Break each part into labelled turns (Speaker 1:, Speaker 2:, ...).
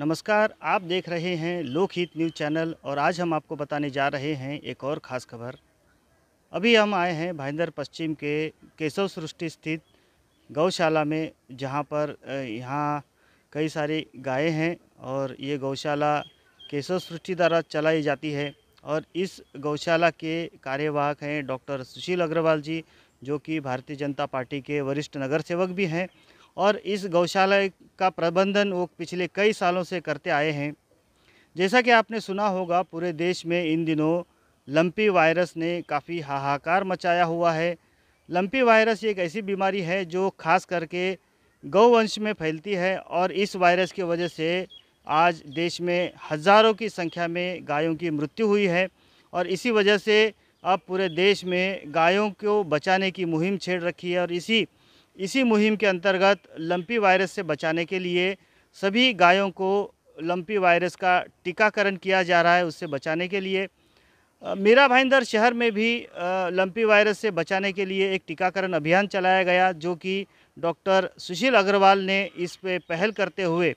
Speaker 1: नमस्कार, आप देख रहे हैं लोकहित न्यूज़ चैनल और आज हम आपको बताने जा रहे हैं एक और ख़ास खबर। अभी हम आए हैं भाईंदर पश्चिम के केशव सृष्टि स्थित गौशाला में, जहां पर यहाँ कई सारी गायें हैं और ये गौशाला केशव सृष्टि द्वारा चलाई जाती है। और इस गौशाला के कार्यवाहक हैं डॉक्टर सुशील अग्रवाल जी, जो कि भारतीय जनता पार्टी के वरिष्ठ नगर सेवक भी हैं। और इस गौशाला का प्रबंधन वो पिछले कई सालों से करते आए हैं। जैसा कि आपने सुना होगा, पूरे देश में इन दिनों लंपी वायरस ने काफ़ी हाहाकार मचाया हुआ है। लंपी वायरस एक ऐसी बीमारी है जो खास करके गौवंश में फैलती है और इस वायरस की वजह से आज देश में हज़ारों की संख्या में गायों की मृत्यु हुई है। और इसी वजह से अब पूरे देश में गायों को बचाने की मुहिम छेड़ रखी है। और इसी इसी मुहिम के अंतर्गत लंपी वायरस से बचाने के लिए सभी गायों को लंपी वायरस का टीकाकरण किया जा रहा है, उससे बचाने के लिए। मीरा भाईंदर शहर में भी लंपी वायरस से बचाने के लिए एक टीकाकरण अभियान चलाया गया, जो कि डॉक्टर सुशील अग्रवाल ने इस पे पहल करते हुए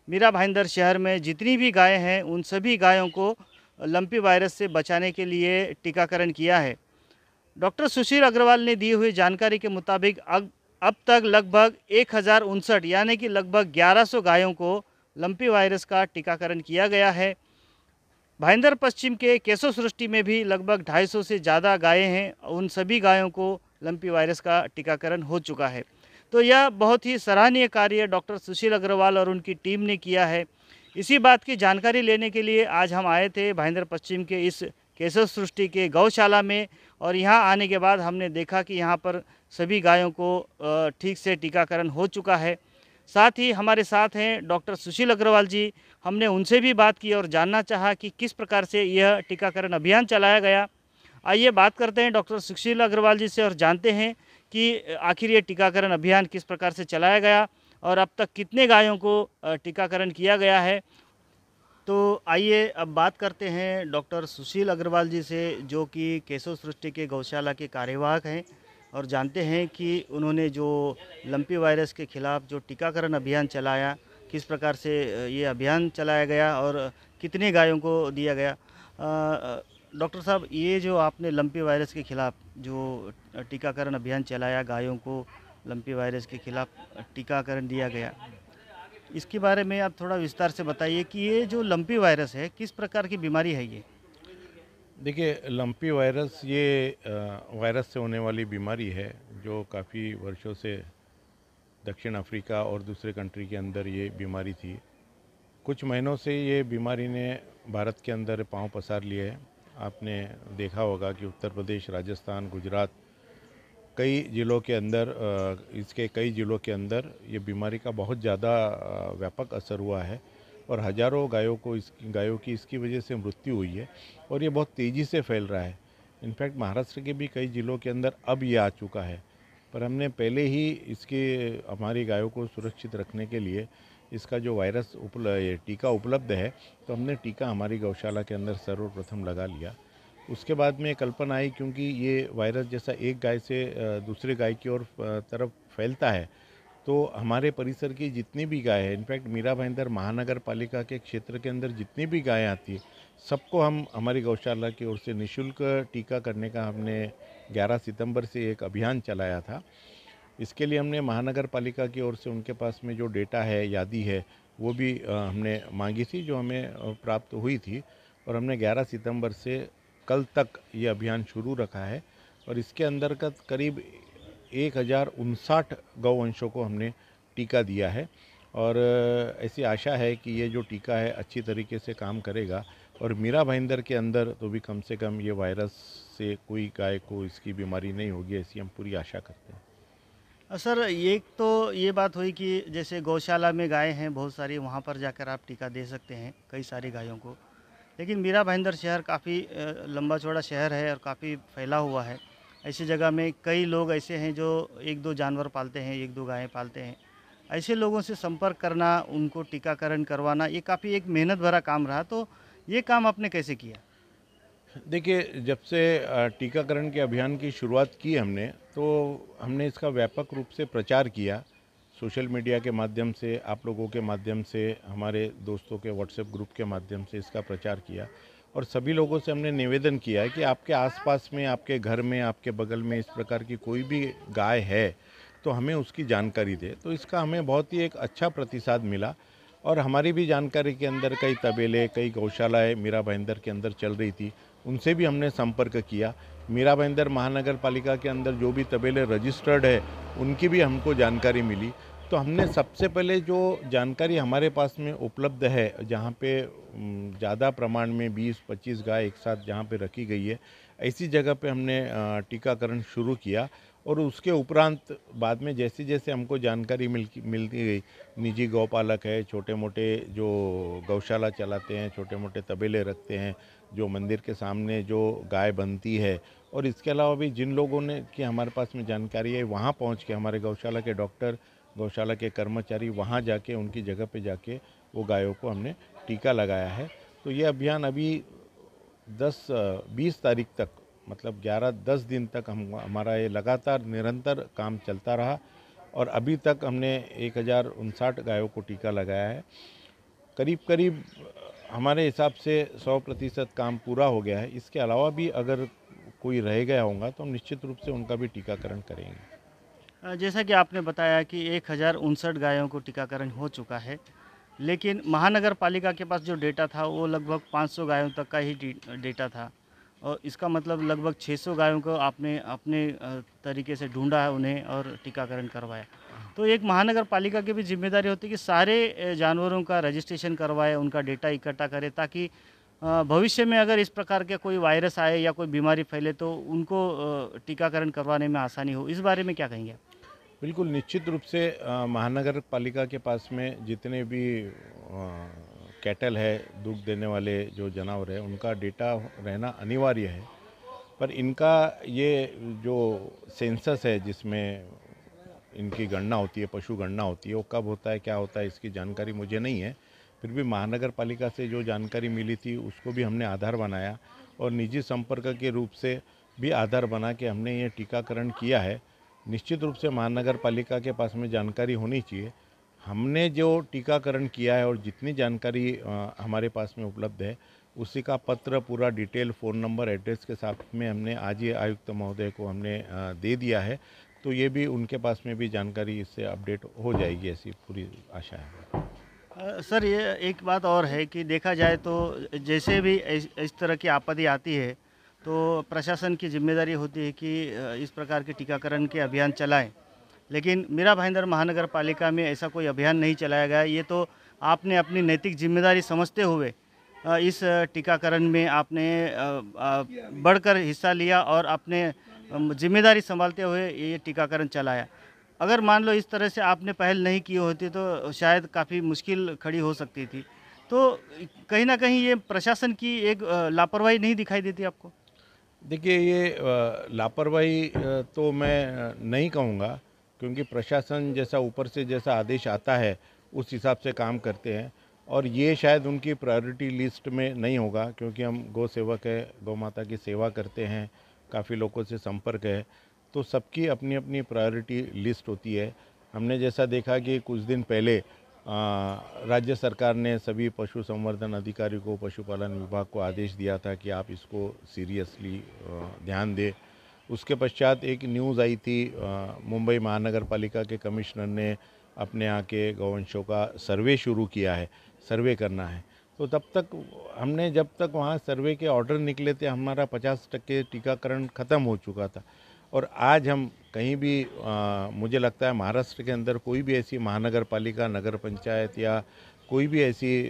Speaker 1: मीरा भाईंदर शहर में जितनी भी गायें हैं उन सभी गायों को लंपी वायरस से बचाने के लिए टीकाकरण किया है। डॉक्टर सुशील अग्रवाल ने दी हुई जानकारी के मुताबिक अब तक लगभग 1059 यानी कि लगभग 1100 गायों को लंपी वायरस का टीकाकरण किया गया है। भाईंदर पश्चिम के केशव सृष्टि में भी लगभग 250 से ज़्यादा गायें हैं, उन सभी गायों को लंपी वायरस का टीकाकरण हो चुका है। तो यह बहुत ही सराहनीय कार्य डॉक्टर सुशील अग्रवाल और उनकी टीम ने किया है। इसी बात की जानकारी लेने के लिए आज हम आए थे भाईंदर पश्चिम के इस केशव सृष्टि के गौशाला में। और यहाँ आने के बाद हमने देखा कि यहाँ पर सभी गायों को ठीक से टीकाकरण हो चुका है। साथ ही हमारे साथ हैं डॉक्टर सुशील अग्रवाल जी। हमने उनसे भी बात की और जानना चाहा कि किस प्रकार से यह टीकाकरण अभियान चलाया गया। आइए बात करते हैं डॉक्टर सुशील अग्रवाल जी से और जानते हैं कि आखिर ये टीकाकरण अभियान किस प्रकार से चलाया गया और अब तक कितने गायों को टीकाकरण किया गया है। तो आइए अब बात करते हैं डॉक्टर सुशील अग्रवाल जी से, जो कि केशव सृष्टि के गौशाला के कार्यवाहक हैं, और जानते हैं कि उन्होंने जो लंपी वायरस के खिलाफ जो टीकाकरण अभियान चलाया, किस प्रकार से ये अभियान चलाया गया और कितने गायों को दिया गया। डॉक्टर साहब, ये जो आपने लंपी वायरस के खिलाफ जो टीकाकरण अभियान चलाया, गायों को लंपी वायरस के खिलाफ टीकाकरण दिया गया, इसके बारे में आप थोड़ा विस्तार से बताइए कि ये जो लंपी वायरस है किस प्रकार की बीमारी है ये।
Speaker 2: देखिए, लंपी वायरस ये वायरस से होने वाली बीमारी है जो काफ़ी वर्षों से दक्षिण अफ्रीका और दूसरे कंट्री के अंदर ये बीमारी थी। कुछ महीनों से ये बीमारी ने भारत के अंदर पांव पसार लिए है। आपने देखा होगा कि उत्तर प्रदेश, राजस्थान, गुजरात, कई ज़िलों के अंदर इसके कई ज़िलों के अंदर ये बीमारी का बहुत ज़्यादा व्यापक असर हुआ है और हज़ारों गायों की इसकी वजह से मृत्यु हुई है और ये बहुत तेज़ी से फैल रहा है। इनफैक्ट महाराष्ट्र के भी कई ज़िलों के अंदर अब ये आ चुका है, पर हमने पहले ही इसके हमारी गायों को सुरक्षित रखने के लिए इसका जो ये टीका उपलब्ध है, तो हमने टीका हमारी गौशाला के अंदर सर्वप्रथम लगा लिया। उसके बाद में कल्पना आई, क्योंकि ये वायरस जैसा एक गाय से दूसरे गाय की ओर तरफ फैलता है, तो हमारे परिसर की जितनी भी गाय है, इनफैक्ट मीरा भाईंदर महानगर पालिका के क्षेत्र के अंदर जितनी भी गायें आती है, सबको हम हमारी गौशाला की ओर से निःशुल्क टीका करने का हमने 11 सितंबर से एक अभियान चलाया था। इसके लिए हमने महानगर पालिका की ओर से उनके पास में जो डेटा है, यादी है, वो भी हमने मांगी थी, जो हमें प्राप्त हुई थी। और हमने 11 सितंबर से कल तक ये अभियान शुरू रखा है और इसके अंतर्गत करीब 1059 गौवंशों को हमने टीका दिया है। और ऐसी आशा है कि ये जो टीका है अच्छी तरीके से काम करेगा और मीरा भाईंदर के अंदर तो भी कम से कम ये वायरस से कोई गाय को इसकी बीमारी नहीं होगी, ऐसी हम पूरी आशा करते हैं।
Speaker 1: सर, ये तो ये बात हुई कि जैसे गौशाला में गायें हैं बहुत सारी, वहाँ पर जाकर आप टीका दे सकते हैं कई सारी गायों को। लेकिन मीरा भाईंदर शहर काफ़ी लंबा चौड़ा शहर है और काफ़ी फैला हुआ है। ऐसी जगह में कई लोग ऐसे हैं जो एक दो जानवर पालते हैं, एक दो गायें पालते हैं। ऐसे लोगों से संपर्क करना, उनको टीकाकरण करवाना, ये काफ़ी एक मेहनत भरा काम रहा। तो ये काम आपने कैसे किया?
Speaker 2: देखिए, जब से टीकाकरण के अभियान की शुरुआत की हमने, तो हमने इसका व्यापक रूप से प्रचार किया। सोशल मीडिया के माध्यम से, आप लोगों के माध्यम से, हमारे दोस्तों के व्हाट्सएप ग्रुप के माध्यम से इसका प्रचार किया और सभी लोगों से हमने निवेदन किया है कि आपके आसपास में, आपके घर में, आपके बगल में इस प्रकार की कोई भी गाय है तो हमें उसकी जानकारी दे। तो इसका हमें बहुत ही एक अच्छा प्रतिसाद मिला और हमारी भी जानकारी के अंदर कई तबेले, कई गौशालाएँ मीरा भाईंदर के अंदर चल रही थी, उनसे भी हमने संपर्क किया। मीरा भाईंदर महानगर पालिका के अंदर जो भी तबेले रजिस्टर्ड है, उनकी भी हमको जानकारी मिली। तो हमने सबसे पहले जो जानकारी हमारे पास में उपलब्ध है, जहाँ पे ज़्यादा प्रमाण में 20-25 गाय एक साथ जहाँ पे रखी गई है, ऐसी जगह पे हमने टीकाकरण शुरू किया और उसके उपरांत बाद में जैसे जैसे हमको जानकारी मिलती गई, निजी गौपालक है, छोटे मोटे जो गौशाला चलाते हैं, छोटे मोटे तबेले रखते हैं, जो मंदिर के सामने जो गाय बनती है, और इसके अलावा भी जिन लोगों ने कि हमारे पास में जानकारी है, वहाँ पहुँच के हमारे गौशाला के डॉक्टर, गौशाला के कर्मचारी वहाँ जाके उनकी जगह पे जाके वो गायों को हमने टीका लगाया है। तो ये अभियान अभी 20 तारीख तक, मतलब 11-10 दिन तक हमारा ये लगातार निरंतर काम चलता रहा और अभी तक हमने 1059 गायों को टीका लगाया है। करीब करीब हमारे हिसाब से 100% काम पूरा हो गया है। इसके अलावा भी अगर कोई रह गया होगा तो हम निश्चित रूप से उनका भी टीकाकरण करेंगे।
Speaker 1: जैसा कि आपने बताया कि 1059 गायों को टीकाकरण हो चुका है, लेकिन महानगर पालिका के पास जो डेटा था वो लगभग 500 गायों तक का ही डेटा था और इसका मतलब लगभग 600 गायों को आपने अपने तरीके से ढूंढा है उन्हें और टीकाकरण करवाया। तो एक महानगर पालिका की भी जिम्मेदारी होती है कि सारे जानवरों का रजिस्ट्रेशन करवाए, उनका डेटा इकट्ठा करे ताकि भविष्य में अगर इस प्रकार के कोई वायरस आए या कोई बीमारी फैले तो उनको टीकाकरण करवाने में आसानी हो। इस बारे में क्या कहेंगे आप?
Speaker 2: बिल्कुल, निश्चित रूप से महानगर पालिका के पास में जितने भी कैटल है, दूध देने वाले जो जानवर है, उनका डेटा रहना अनिवार्य है। पर इनका ये जो सेंसस है जिसमें इनकी गणना होती है, पशु गणना होती है, वो कब होता है, क्या होता है, इसकी जानकारी मुझे नहीं है। फिर भी महानगर पालिका से जो जानकारी मिली थी उसको भी हमने आधार बनाया और निजी संपर्क के रूप से भी आधार बना के हमने ये टीकाकरण किया है। निश्चित रूप से महानगर पालिका के पास में जानकारी होनी चाहिए। हमने जो टीकाकरण किया है और जितनी जानकारी हमारे पास में उपलब्ध है, उसी का पत्र पूरा डिटेल, फ़ोन नंबर, एड्रेस के साथ में हमने आज ही आयुक्त महोदय को हमने दे दिया है। तो ये भी उनके पास में भी जानकारी इससे अपडेट हो जाएगी, ऐसी पूरी आशा है।
Speaker 1: सर, ये एक बात और है कि देखा जाए तो जैसे भी इस तरह की आपत्ति आती है तो प्रशासन की जिम्मेदारी होती है कि इस प्रकार के टीकाकरण के अभियान चलाएं। लेकिन मीरा भाईंदर महानगर पालिका में ऐसा कोई अभियान नहीं चलाया गया। ये तो आपने अपनी नैतिक जिम्मेदारी समझते हुए इस टीकाकरण में आपने बढ़कर हिस्सा लिया और अपने जिम्मेदारी संभालते हुए ये टीकाकरण चलाया। अगर मान लो इस तरह से आपने पहल नहीं की होती तो शायद काफ़ी मुश्किल खड़ी हो सकती थी। तो कहीं न कहीं ये प्रशासन की एक लापरवाही नहीं दिखाई देती आपको?
Speaker 2: देखिए, ये लापरवाही तो मैं नहीं कहूँगा, क्योंकि प्रशासन जैसा ऊपर से जैसा आदेश आता है उस हिसाब से काम करते हैं और ये शायद उनकी प्रायोरिटी लिस्ट में नहीं होगा, क्योंकि हम गौ सेवक है, गौ माता की सेवा करते हैं, काफ़ी लोगों से संपर्क है, तो सबकी अपनी अपनी प्रायोरिटी लिस्ट होती है। हमने जैसा देखा कि कुछ दिन पहले राज्य सरकार ने सभी पशु संवर्धन अधिकारी को, पशुपालन विभाग को आदेश दिया था कि आप इसको सीरियसली ध्यान दें। उसके पश्चात एक न्यूज़ आई थी, मुंबई महानगर पालिका के कमिश्नर ने अपने यहाँ के गौवंशों का सर्वे शुरू किया है, सर्वे करना है। तो तब तक हमने, जब तक वहाँ सर्वे के ऑर्डर निकले थे, हमारा 50% टीकाकरण ख़त्म हो चुका था। और आज हम कहीं भी मुझे लगता है महाराष्ट्र के अंदर कोई भी ऐसी महानगर पालिका, नगर पंचायत या कोई भी ऐसी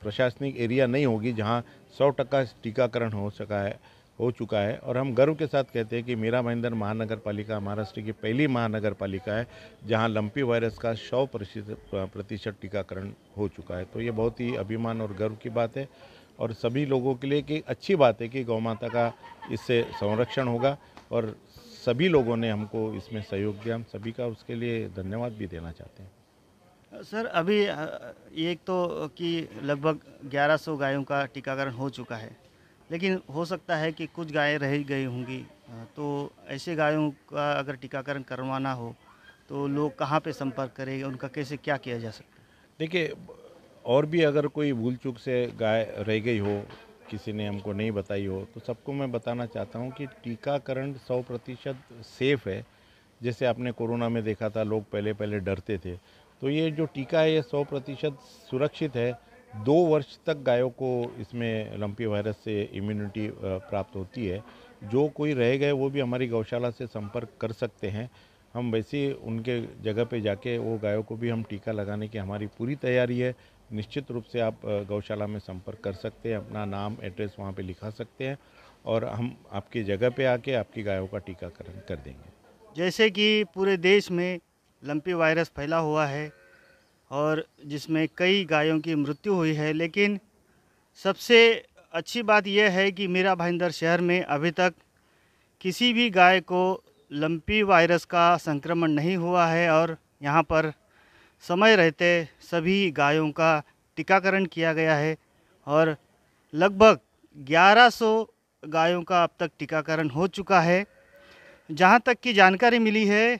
Speaker 2: प्रशासनिक एरिया नहीं होगी जहां 100% टीकाकरण हो चुका है। और हम गर्व के साथ कहते हैं कि मीरा भाईंदर महानगर पालिका महाराष्ट्र की पहली महानगर पालिका है जहां लंपी वायरस का 100% टीकाकरण हो चुका है। तो ये बहुत ही अभिमान और गर्व की बात है और सभी लोगों के लिए कि अच्छी बात है कि गौ माता का इससे संरक्षण होगा और सभी लोगों ने हमको इसमें सहयोग दिया। हम सभी का उसके लिए धन्यवाद भी देना चाहते हैं।
Speaker 1: सर, अभी एक तो कि लगभग 1100 गायों का टीकाकरण हो चुका है, लेकिन हो सकता है कि कुछ गायें रह गई होंगी। तो ऐसे गायों का अगर टीकाकरण करवाना हो तो लोग कहाँ पे संपर्क करेंगे, उनका कैसे क्या किया जा सकता है?
Speaker 2: देखिए, और भी अगर कोई भूल चूक से गाय रह गई हो, किसी ने हमको नहीं बताई हो, तो सबको मैं बताना चाहता हूँ कि टीकाकरण 100% सेफ़ है। जैसे आपने कोरोना में देखा था, लोग पहले पहले डरते थे, तो ये जो टीका है ये 100% सुरक्षित है। 2 वर्ष तक गायों को इसमें लंपी वायरस से इम्यूनिटी प्राप्त होती है। जो कोई रह गए वो भी हमारी गौशाला से संपर्क कर सकते हैं। हम वैसे ही उनके जगह पे जाके वो गायों को भी हम टीका लगाने की हमारी पूरी तैयारी है। निश्चित रूप से आप गौशाला में संपर्क कर सकते हैं, अपना नाम एड्रेस वहाँ पे लिखा सकते हैं और हम आपकी जगह पे आके आपकी गायों का टीकाकरण कर देंगे।
Speaker 1: जैसे कि पूरे देश में लंपी वायरस फैला हुआ है और जिसमें कई गायों की मृत्यु हुई है, लेकिन सबसे अच्छी बात यह है कि मीरा भाईंदर शहर में अभी तक किसी भी गाय को लंपी वायरस का संक्रमण नहीं हुआ है और यहाँ पर समय रहते सभी गायों का टीकाकरण किया गया है और लगभग 1100 गायों का अब तक टीकाकरण हो चुका है। जहाँ तक की जानकारी मिली है,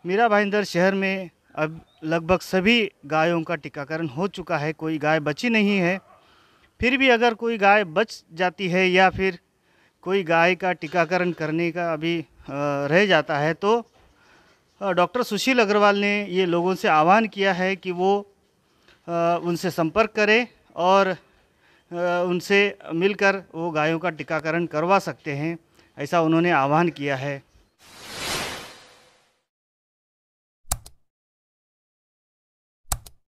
Speaker 1: मीरा भाईंदर शहर में अब लगभग सभी गायों का टीकाकरण हो चुका है, कोई गाय बची नहीं है। फिर भी अगर कोई गाय बच जाती है या फिर कोई गाय का टीकाकरण करने का अभी रह जाता है, तो डॉक्टर सुशील अग्रवाल ने ये लोगों से आह्वान किया है कि वो उनसे संपर्क करें और उनसे मिलकर वो गायों का टीकाकरण करवा सकते हैं, ऐसा उन्होंने आह्वान किया है।